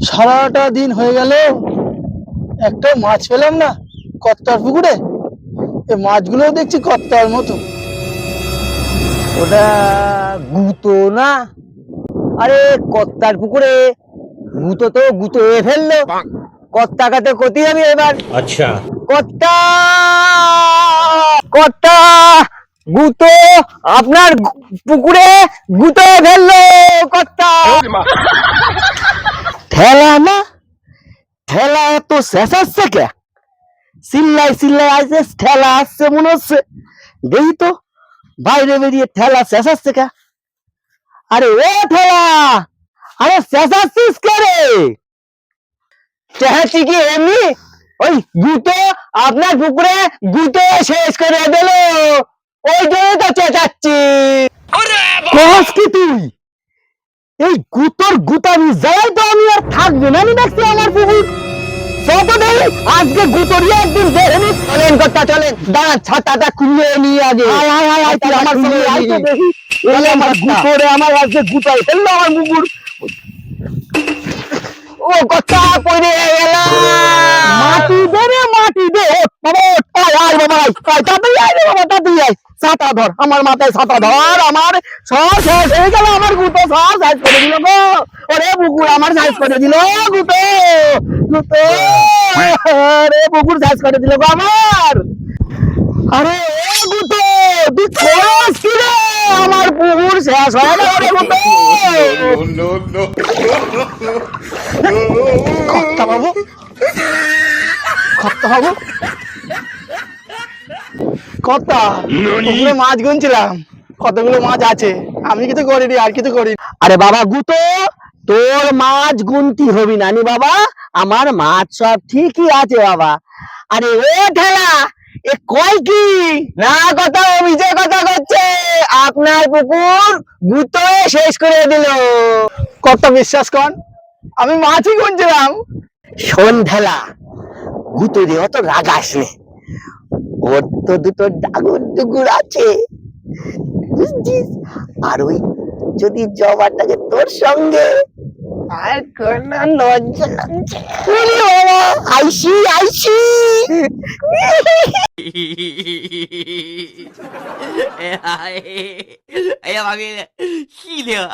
সারাটা দিন হয়ে গেল, একটা মাছ পেলাম না কত্তার পুকুরে। এই মাছগুলো দেখছি কত্তার মতো। ওটা গুতো না? আরে কর্তার পুকুরে গুতো তো গুতো এ ফেললো। কর্তাকে তো ক্ষতি হবে এবার। अच्छा। কর্তা, কর্তা, গুতো আপনার পুকুরে গুতো এ ফেললো। কর্তা, ঠেলা না, ঠেলা এত শেষাচ্ছে কে? চিল্লাই চিল্লাই আসছে, ঠেলা আসছে মনে হচ্ছে। দেখি তো বাইরে বেরিয়ে ঠেলা শেষাচ্ছে কে? আরে ও ঠেলা, আরে চেঁচাচ্ছিস কে রে? চেঁচাচ্ছি কি এমনি, ওই গুতো আপনার পুকুরে গুতো শেষ করে দিল, ওই জন্য তো চেঁচাচ্ছি। কস কি তুই? এই গুতোর গুতামি যাই তো আমি আর থাকবে না, আমি দেখছি আমার পুকুর। চল তো দেখি, আজকে গুতোরই একদিন দেখে। চলেন কর্তা চলেন, দাঁড়া ছাতাটা খুলে নিয়ে আগে। আয় আয় আয় আয়, তুই আমার সঙ্গে আয় তো দেখি। এই আমার গুতোরে আমার আজকে গুতাই ফেললো আমার পুকুর। ও কর্তা পড়ে গেল। মাটি দে রে, মাটি দে। বাবা আয় আয় বাবা, আয় তাড়াতাড়ি আয় রে বাবা, তাড়াতাড়ি আয়। ছাতা ধর, আমার মাথায় ছাতা ধর। আমার সব শেষ হয়ে গেল, আমার গুতো সব সাইজ করে দিল গো। ওরে পুকুর আমার সাইজ করে দিল গুতো, গুতো রে পুকুর সাইজ করে দিল গো আমার। আরে ও গুতো, তুই খোঁজ কি রে? আমার পুকুর শেষ হয়ে গেল রে গুতো। No, no, কর্তা বাবু, কর্তা বাবু, কর্তা পুকুরে মাছ গুনছিলাম, কতগুলো মাছ আছে। আমি কিছু করিনি, আর কিছু করিনি। আরে বাবা গুতো, তোর মাছ গুনতি হবি না নি বাবা, আমার মাছ সব ঠিকই আছে বাবা। আরে ও ঠেলা, এ কয় কি না কথা, অভিজয় কথা করছে। আপনার পুকুর গুতো শেষ করে দিল। কর্তা বিশ্বাস কর, আমি মাছই গুনছিলাম। শোন ঠেলা, গুতো রে অত রাগাস নে, ওর তো দুটো ডাগুর ডুগুর আছে বুঝছিস। আর ওই যদি জবাটাকে তোর সঙ্গে, আর কোন লজ্জা লাগছে? ওরে বাবা, আইসি আইসি।哎呀妈逼的，细的。